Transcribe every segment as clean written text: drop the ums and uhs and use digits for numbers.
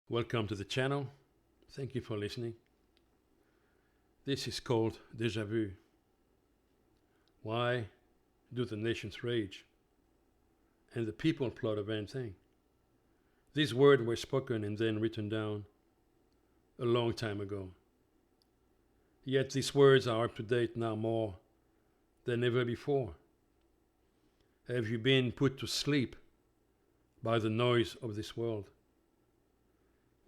Welcome to the channel. Thank you for listening. This is called Deja Vu. Why do the nations rage and the people plot a vain thing? These words were spoken and then written down a long time ago. Yet these words are up to date now more than ever before. Have you been put to sleep by the noise of this world?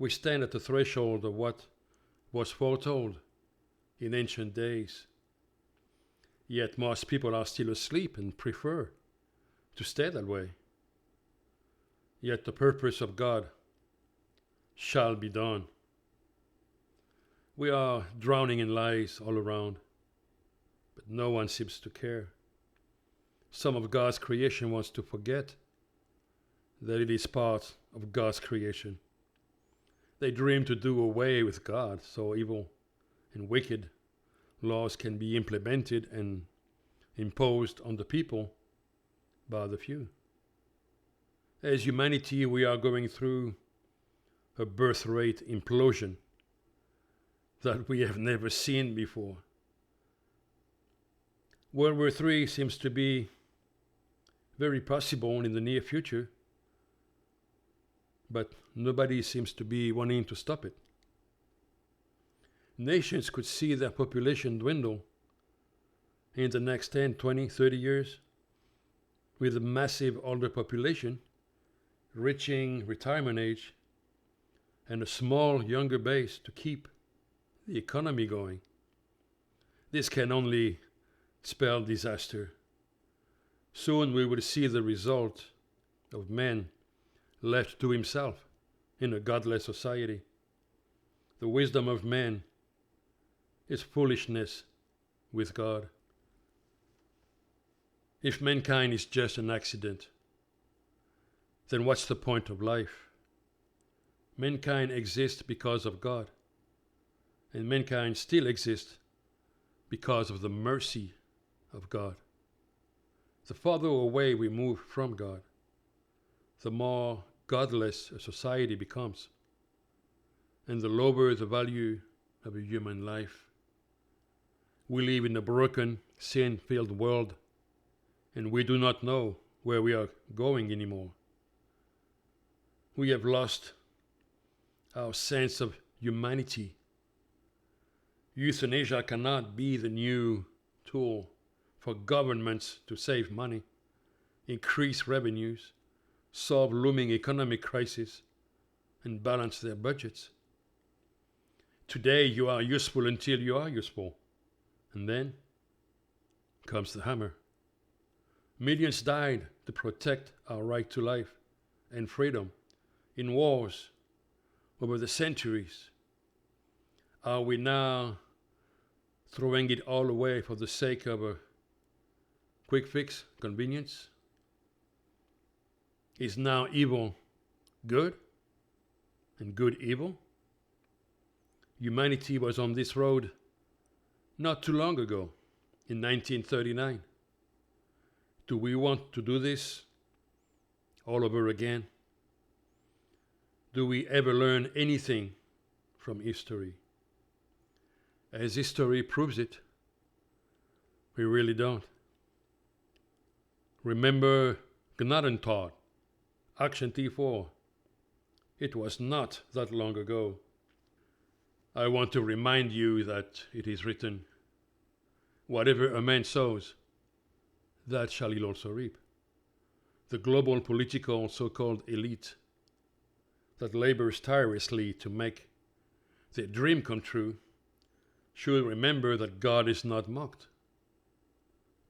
We stand at the threshold of what was foretold in ancient days. Yet most people are still asleep and prefer to stay that way. Yet the purpose of God shall be done. We are drowning in lies all around, but no one seems to care. Some of God's creation wants to forget that it is part of God's creation. They dream to do away with God, so evil and wicked laws can be implemented and imposed on the people by the few. As humanity, we are going through a birth rate implosion that we have never seen before. World War III seems to be very possible in the near future, but nobody seems to be wanting to stop it. Nations could see their population dwindle in the next 10, 20, 30 years, with a massive older population reaching retirement age and a small younger base to keep the economy going. This can only spell disaster. Soon we will see the result of man left to himself in a godless society. The wisdom of man is foolishness with God. If mankind is just an accident, then what's the point of life? Mankind exists because of God, and mankind still exists because of the mercy of God. The farther away we move from God, the more godless a society becomes, and the lower the value of a human life. We live in a broken, sin-filled world, and we do not know where we are going anymore. We have lost our sense of humanity. Euthanasia cannot be the new tool for governments to save money, increase revenues, solve looming economic crisis, and balance their budgets. Today you are useful until you are useful, and then comes the hammer. Millions died to protect our right to life and freedom in wars over the centuries. Are we now throwing it all away for the sake of a quick fix, convenience? Is now evil good and good evil? Humanity was on this road not too long ago, in 1939. Do we want to do this all over again? Do we ever learn anything from history? As history proves it, we really don't. Remember Gnadentat, Action T4. It was not that long ago. I want to remind you that it is written, whatever a man sows, that shall he also reap. The global political so-called elite that labors tirelessly to make their dream come true should remember that God is not mocked.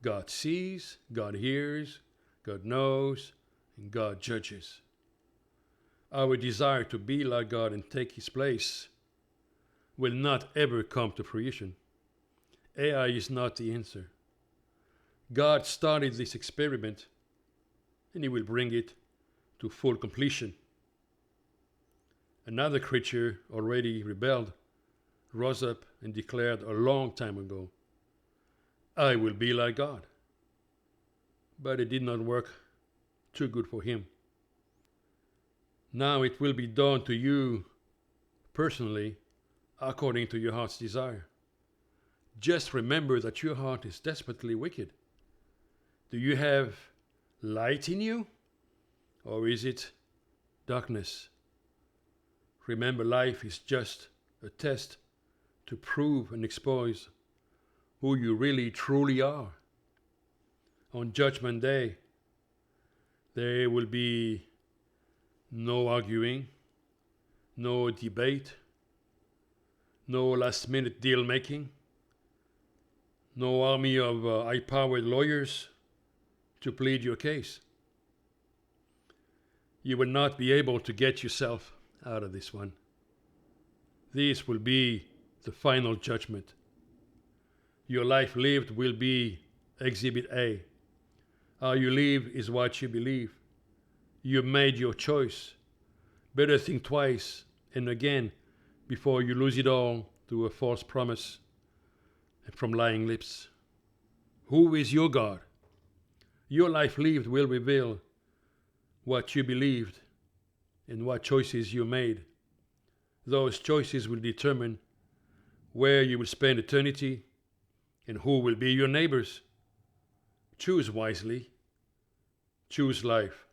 God sees, God hears, God knows, and God judges. Our desire to be like God and take His place will not ever come to fruition. AI is not the answer. God started this experiment, and He will bring it to full completion. Another creature already rebelled, rose up and declared a long time ago, I will be like God. But it did not work too good for him. Now it will be done to you personally according to your heart's desire. Just remember that your heart is desperately wicked. Do you have light in you, or is it darkness? Remember, life is just a test to prove and expose who you really truly are. On Judgment Day, there will be no arguing, no debate, no last-minute deal-making, no army of high-powered lawyers to plead your case. You will not be able to get yourself out of this one. This will be the final judgment. Your life lived will be Exhibit A. How you live is what you believe. You made your choice. Better think twice and again before you lose it all to a false promise from lying lips. Who is your God? Your life lived will reveal what you believed and what choices you made. Those choices will determine where you will spend eternity and who will be your neighbors. Choose wisely. Choose life.